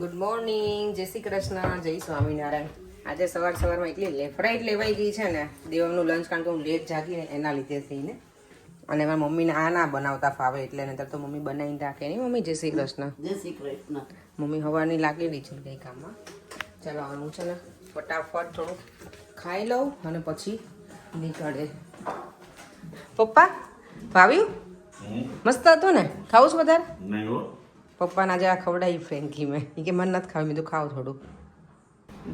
Good morning, જય શ્રી કૃષ્ણ, જય સ્વામિનારાયણ. આજે સવારમાં એટલી લેફરાઈટ લેવાઈ ગઈ છે ને દેવમનું લંચ, કારણ કે હું લેટ જાગીને એના લીધે થઈને. અને મારા મમ્મીને આ ના બનાવતા ફાવે એટલે નહીતર તો મમ્મી બનાવીને રાખે નહીં. મમ્મી જય શ્રી કૃષ્ણ. જય શ્રી કૃષ્ણ. મમ્મી હવાની લાગેલી છે કંઈ કામમાં. ચાલો હું છે ને ફટાફટ થોડુંક ખાઈ લઉં અને પછી નીકળે. પપ્પા ભાવ્યું? મસ્ત હતું ને? ખાવું છું વધારે? નહીં હો. પપ્પાને આજે આ ખવડાવી ફ્રેન્કલી મેં. એ કે મને નથી ખાવી, મેં તો ખાવ થોડું.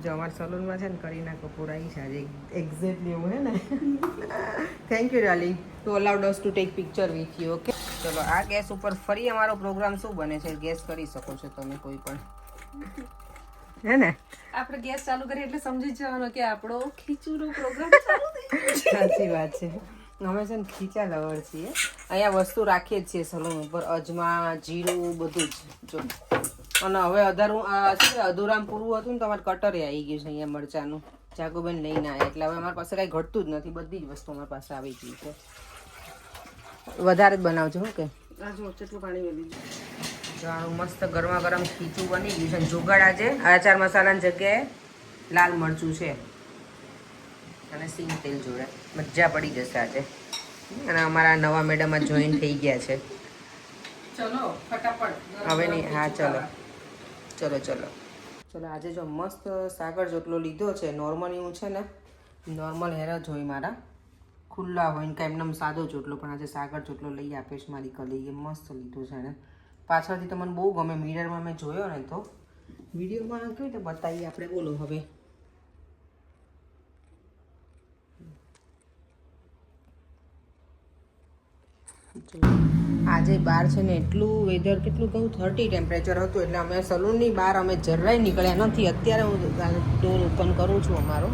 જો અમારા સલૂનમાં છે ને કરીના કપૂર આવી છે આજે. એક્ઝેક્ટલી એવું હે ને. Thank you darling to allowed us to take picture with you. Okay ચલો, આ ગેસ ઉપર ફરી અમારો પ્રોગ્રામ શું બને છે ગેસ કરી શકો છો તમે કોઈ પણ, હે ને? આપણે ગેસ ચાલુ કરીએ એટલે સમજી જવાનો કે આપણો ખીચુનો પ્રોગ્રામ ચાલુ થઈ ગયો. સાચી વાત છે. અમે છે ને ખીચા લવર છીએ. અહીંયા વસ્તુ રાખીએ જ છીએ સલૂન ઉપર, અજમા, જીરું, બધું જ. જો અને હવે અધૂરામ પૂરું હતું ને તો અમારે કટરે આવી ગયું છે અહીંયા મરચાનું. જાગુબેન લઈને આવ્યા એટલે હવે અમારી પાસે કાંઈ ઘટતું જ નથી, બધી જ વસ્તુ અમારી પાસે આવી ગઈ છે. વધારે જ બનાવજો હો કે. આ જો કેટલું પાણી મેળવી જાણું મસ્ત ગરમા ગરમ ખીચું બની ગયું છે. જુગાડ આજે આચાર મસાલાની જગ્યાએ લાલ મરચું છે અને સિંગ તેલ જોડે મજા પડી જશે આજે. અને અમારા નવા મેડમ આ જોઈન થઈ ગયા છે. ચલો ફટાફટ હવે નહીં, હા ચલો ચલો આજે જો મસ્ત સાગર જોટલો લીધો છે. નોર્મલ એવું છે ને, નોર્મલ હેર જ હોય મારા, ખુલ્લા હોય ને કાંઈ એમને સાદો ચોટલો, પણ આજે સાગર ચોટલો લઈ આપે છે મારી કલીગે. મસ્ત લીધું છે ને. પાછળથી તો મને બહુ ગમે. મિરરમાં મેં જોયો ને તો વિડીયોમાં કેવી રીતે બતાવીએ આપણે, બોલો હવે. આજે બહાર છે ને એટલું વેધર, કેટલું કહું 30 ટેમ્પરેચર હતું એટલે અમે સલૂનની બહાર અમે જરાય નીકળ્યા નથી. અત્યારે હું ડોર ઓપન કરું છું અમારો.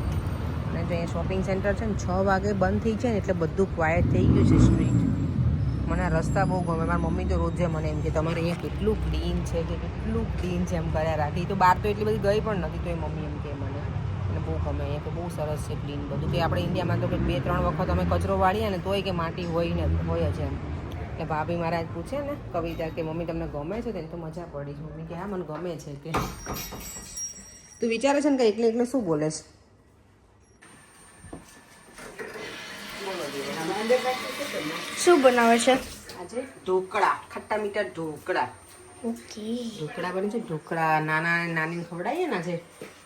અને જો અહીંયા શોપિંગ સેન્ટર છે ને 6 વાગે બંધ થઈ છે ને એટલે બધું ક્વાયટ થઈ ગયું છે સ્ટ્રીટ. મને આ રસ્તા બહુ ગમે. મારી મમ્મી તો રોજે મને એમ કે તમારે અહીંયા કેટલું ક્લીન છે કે કેટલું ક્લીન છે એમ કર્યા રાખી. તો બહાર તો એટલી બધી ગઈ પણ નથી તો એ મમ્મી એમ કે મને. અને બહુ ગમે અહીંયા કે બહુ સરસ છે ક્લીન બધું. કે આપણે ઇન્ડિયામાં તો કે 2-3 વખત અમે કચરો વાળીએ ને તોય કે માટી હોય જ એમ. એટલે ભાભી મારા જ પૂછે ને કવિતા કે મમ્મી તમને ગમે છે? તેને તો મજા પડી છે. મમ્મી કે હા મને ગમે છે કે. તું વિચારે છે ને કે એકલે શું બોલે છે? શું બનાવે છે? આજે ઢોકળા, ખટ્ટા મીઠા ઢોકળા. ઓકે. ઢોકળા બને છે. ઢોકળા નાનીને ખવડાવીએ ને આજે,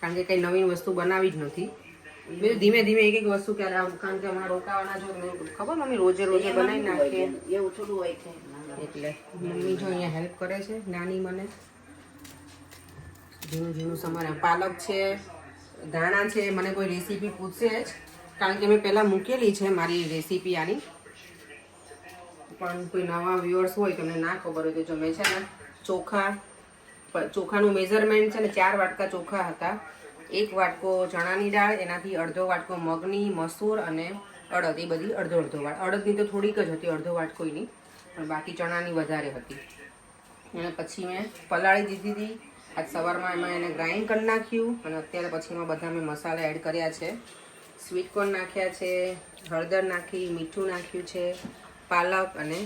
કારણ કે કંઈ નવીન વસ્તુ બનાવી જ નથી. બીજું ધીમે ધીમે એક વસ્તુ ક્યારે, કારણ કે અમારા રોકાવાના જો ખબર મમ્મી રોજે બનાવી નાખીએ એવું થોડું હોય છે એટલે મમ્મી જો અહીંયા હેલ્પ કરે છે નાની મને. ઝીણું સમારે પાલક છે, ધાણા છે. મને કોઈ રેસીપી પૂછશે જ, કારણ કે મેં પહેલાં મૂકેલી છે મારી રેસીપી આની. પણ કોઈ નવા વ્યુઅર્સ હોય તમને ના ખબર હોય તો જો મેં છે ને ચોખાનું મેઝરમેન્ટ છે ને 4 વાટકા ચોખા હતા. 1 વાટકો ચણાની દાળ, એનાથી અડધો વાટકો મગની, મસૂર અને અડદ, એ બધી અડધો વાટ. અડદની તો થોડીક જ હતી, અડધો વાટકોની નહીં, પણ બાકી ચણાની વધારે હતી. અને પછી મેં પલાળી દીધી હતી. આજ સવારમાં એમાં એને ગ્રાઇન્ડ કરી નાખ્યું અને અત્યારે પછી એમાં બધા મેં મસાલા એડ કર્યા છે. સ્વીટ કોર્ન નાખ્યા છે, હળદર નાખી, મીઠું નાખ્યું છે, પાલક અને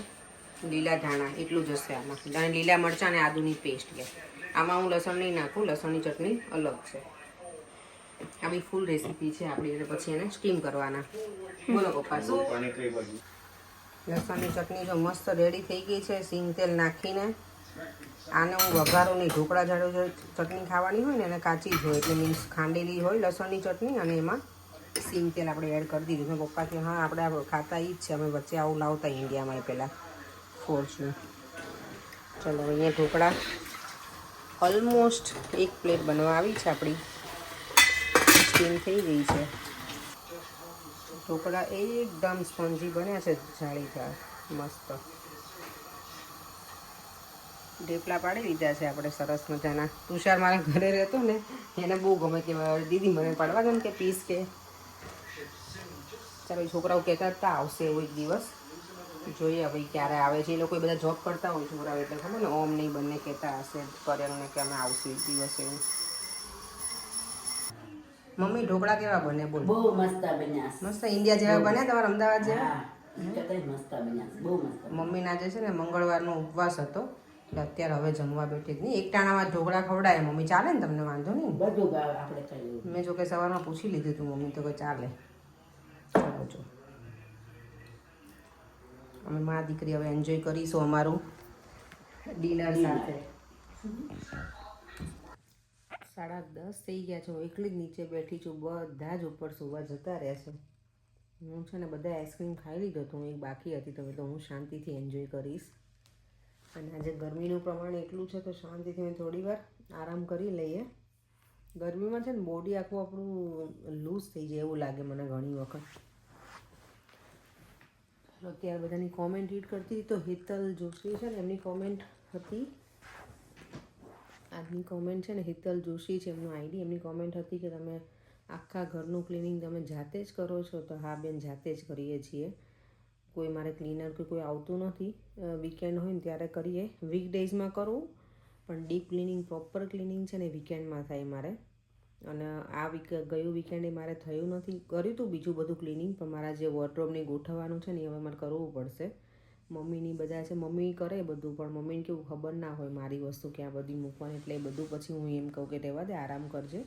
લીલા ધાણા એટલું જ હશે આમાં. અને લીલા મરચાં અને આદુની પેસ્ટ છે. આમાં હું લસણ નહીં નાખું, લસણની ચટણી અલગ છે. આ બી ફૂલ રેસીપી છે આપણી. એટલે પછી એને સ્ટીમ કરવાના. બોલો પપ્પા શું? લસણની ચટણી જો મસ્ત રેડી થઈ ગઈ છે. સિંગ તેલ નાખીને આને હું વઘારું નહીં. ઢોકળા જાડો ચટણી ખાવાની હોય ને એને કાચી જ હોય, એટલે મીન્સ ખાંડેલી હોય લસણની ચટણી અને એમાં સિંગ તેલ આપણે એડ કરી દીધું. મેં પપ્પા કે હા આપણે ખાતા એ જ છે, અમે વચ્ચે આવું લાવતા ઇન્ડિયામાં એ પહેલાં ફોર્સનું. ચલો અહીંયા ઢોકળા ઓલમોસ્ટ 1 પ્લેટ બનવા આવી છે આપણી. સ્ટીમ થઈ ગઈ છે. ઢોકળા એકદમ સ્પોન્જી બન્યા છે, જાળીદાર મસ્ત. ઢેપલા પાડી દીધા છે આપણે સરસ મજાના. તુષાર મારા ઘરે રહેતો ને એને બહુ ગમે કે દીદી મને પાડવા દો ને કે પીસ કે. ચાલો છોકરાઓ કહેતા હતા આવશે એવું એક દિવસ, જોઈએ હવે ક્યારે આવે છે. એ લોકો બધા જોબ કરતા હોય છોકરાઓ એટલે ખબર ને ઓમ નહીં બંને કહેતા હશે કરેલને કે અમે આવશું એક દિવસ એવું. મમ્મી ઢોકળા કેવા બને બોલ? બહુ મસ્ત બન્યા. મસ્ત ઇન્ડિયા જેવા બન્યા તમારા અમદાવાદ જેવા? મસ્ત બન્યા, બહુ મસ્ત. મમ્મીના જે છે ને મંગળવારનો ઉપવાસ હતો એટલે અત્યારે હવે જમવા બેઠી જ નહીં. એક ટાણામાં ઢોકળા ખવડાય મમ્મી, ચાલે ને તમને? વાંધો નહીં. બધું આપણે ખાઈ મેં જો કે સવારમાં પૂછી લીધું હતું મમ્મી તો કે ચાલે. ચાલો જો અમે મા દીકરી હવે એન્જોય કરીશું અમારું ડિનર સાથે. 10:30 થઈ ગયા છે. હું એકલી જ નીચે બેઠી છું, બધા જ ઉપર સુવા જતા રહ્યા છે. હું છે ને બધા આઈસ્ક્રીમ ખાઈ લીધો તો હું એક બાકી હતી, તમે તો હું શાંતિથી એન્જોય કરીશ. અને આજે ગરમીનું પ્રમાણ એટલું છે તો શાંતિથી મેં થોડી વાર આરામ કરી લઈએ. ગરમીમાં છે ને બોડી આખું આપણું લૂઝ થઈ જાય એવું લાગે મને ઘણી વખત. અત્યારે બધાની કોમેન્ટ રીડ કરતી તો હિતલ જોશી છે ને એમની કોમેન્ટ હતી. આજની કોમેન્ટ છે ને હિતલ જોશી છે એમનું આઈડી. એમની કોમેન્ટ હતી કે તમે આખા ઘરનું ક્લિનિંગ તમે જાતે જ કરો છો? તો હા બેન, જાતે જ કરીએ છીએ. કોઈ મારે ક્લીનર કે કોઈ આવતું નથી. વીકેન્ડ હોય ને ત્યારે કરીએ. વીકડેઝમાં કરું પણ ડીપ ક્લિનિંગ, પ્રોપર ક્લિનિંગ છે ને વીકેન્ડમાં થાય મારે. અને આ ગયું વીકેન્ડે મારે થયું નથી. કર્યું હતું બીજું બધું ક્લિનિંગ, પણ મારા જે વોર્ડરોબને ગોઠવવાનું છે ને એ હવે મારે કરવું પડશે. મમ્મીની બધા છે, મમ્મી કરે બધું, પણ મમ્મીને કેવું ખબર ના હોય મારી વસ્તુ ક્યાં બધી મૂકવાની, એટલે એ બધું પછી હું એમ કહું કે રહેવા દે, આરામ કરજે.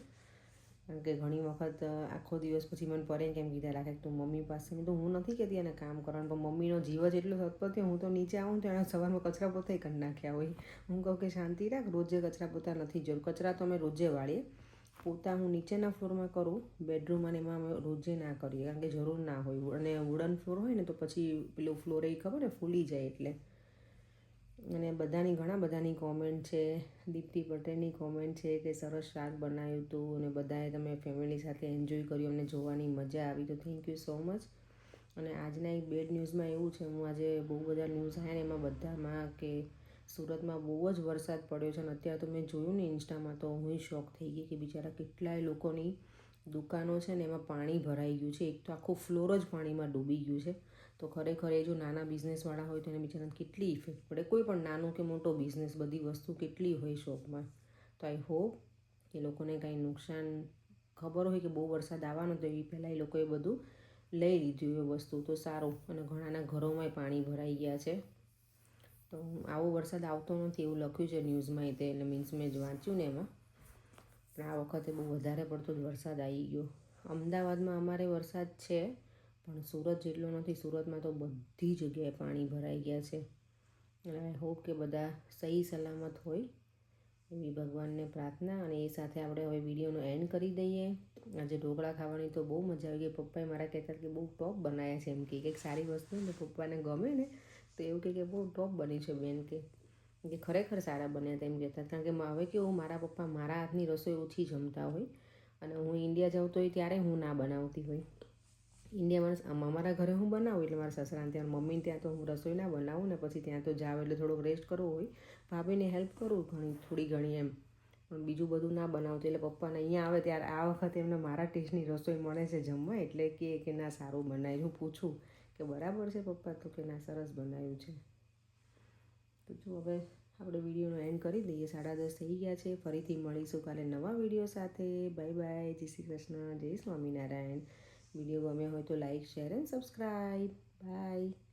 કારણ કે ઘણી વખત આખો દિવસ પછી મને પરે કેમ કીધા રાખે તું મમ્મી પાસે. તો હું નથી કહેતી એને કામ કરવાનું, પણ મમ્મીનો જીવ જ એટલો સતપથ થયો. હું તો નીચે આવું તો એના સવારમાં કચરા પોતા કરી નાખ્યા હોય. હું કહું કે શાંતિ રાખ, રોજે કચરા પોતા નથી જરૂર. કચરા તો અમે રોજે વાળીએ. પોતા હું નીચેના ફ્લોરમાં કરું, બેડરૂમ અને એમાં અમે રોજે ના કરીએ કારણ કે જરૂર ના હોય. અને વુડન ફ્લોર હોય ને તો પછી પેલું ફ્લોર એ ખબર ને ફૂલી જાય એટલે. અને ઘણા બધાની કોમેન્ટ છે. દીપ્તિ પટેલની કોમેન્ટ છે કે સરસ શાક બનાવ્યું હતું અને બધાએ તમે ફેમિલી સાથે એન્જોય કર્યું, અમને જોવાની મજા આવી. તો થેન્ક યુ સો મચ. અને આજના એક બેડ ન્યૂઝમાં એવું છે, હું આજે બહુ બધા ન્યૂઝ આવ્યા ને એમાં બધામાં કે સુરતમાં બહુ જ વરસાદ પડ્યો છે. અને અત્યારે તો મેં જોયું ને ઇન્સ્ટામાં તો હું શોક થઈ ગઈ કે બિચારા કેટલાય લોકોની દુકાનો છે ને એમાં પાણી ભરાઈ ગયું છે. એક તો આખું ફ્લોર જ પાણીમાં ડૂબી ગયું છે. તો ખરેખર એ જો નાના બિઝનેસવાળા હોય તો એને બિચારાને કેટલી ઇફેક્ટ પડે. કોઈ પણ નાનો કે મોટો બિઝનેસ, બધી વસ્તુ કેટલી હોય શોપમાં. તો આઈ હોપ એ લોકોને કાંઈ નુકસાન ખબર હોય કે બહુ વરસાદ આવવાનો તો એ પહેલાં એ લોકોએ બધું લઈ લીધું એ વસ્તુ તો સારું. અને ઘણાના ઘરોમાંય પાણી ભરાઈ ગયા છે. તો આવો વરસાદ આવતો નથી એવું લખ્યું છે ન્યૂઝમાં તે, એટલે મીન્સ મેં જ વાંચ્યું ને એમાં. પણ આ વખતે બહુ વધારે પડતો જ વરસાદ આવી ગયો. અમદાવાદમાં અમારે વરસાદ છે પણ સુરત જેટલો નથી. સુરતમાં તો બધી જગ્યાએ પાણી ભરાઈ ગયા છે. અને આઈ હોપ કે બધા સહી સલામત હોય એવી ભગવાનને પ્રાર્થના. અને એ સાથે આપણે હવે વિડીયોનો એન્ડ કરી દઈએ. આજે ઢોકળા ખાવાની તો બહુ મજા આવી ગઈ. પપ્પાએ મારા કહેતા કે બહુ ટોપ બનાવ્યા છે એમ કે કંઈક સારી વસ્તુ ને પપ્પાને ગમે ને તો એવું કે બહુ ટોપ બની છે બેન કે ખરેખર સારા બન્યા હતા એમ કહેતા. કારણ કે હવે કેવું મારા પપ્પા મારા હાથની રસોઈ ઓછી જમતા હોય અને હું ઇન્ડિયા જાઉં તો ત્યારે હું ના બનાવતી હોય. ઇન્ડિયામાં અમારા ઘરે હું બનાવું એટલે મારા સસરાને ત્યાં, મમ્મીને ત્યાં તો હું રસોઈ ના બનાવું ને પછી ત્યાં તો જાવ એટલે થોડોક રેસ્ટ કરવો હોય. ભાભીને હેલ્પ કરું થોડી ઘણી એમ, પણ બીજું બધું ના બનાવતું. એટલે પપ્પાને અહીંયા આવે ત્યારે આ વખતે એમને મારા ટેસ્ટની રસોઈ મળે છે જમવા, એટલે કે ના સારું બનાવ્યું. હું પૂછું કે બરાબર છે પપ્પા? તો કે ના સરસ બનાવ્યું છે. તો જો હવે આપણે વિડીયોનો એન્ડ કરી દઈએ. 10:30 થઈ ગયા છે. ફરીથી મળીશું કાલે નવા વિડીયો સાથે. Bye bye. જય શ્રી કૃષ્ણ, જય સ્વામિનારાયણ. વિડીયો ગમ્યો હોય તો like, share and subscribe. By.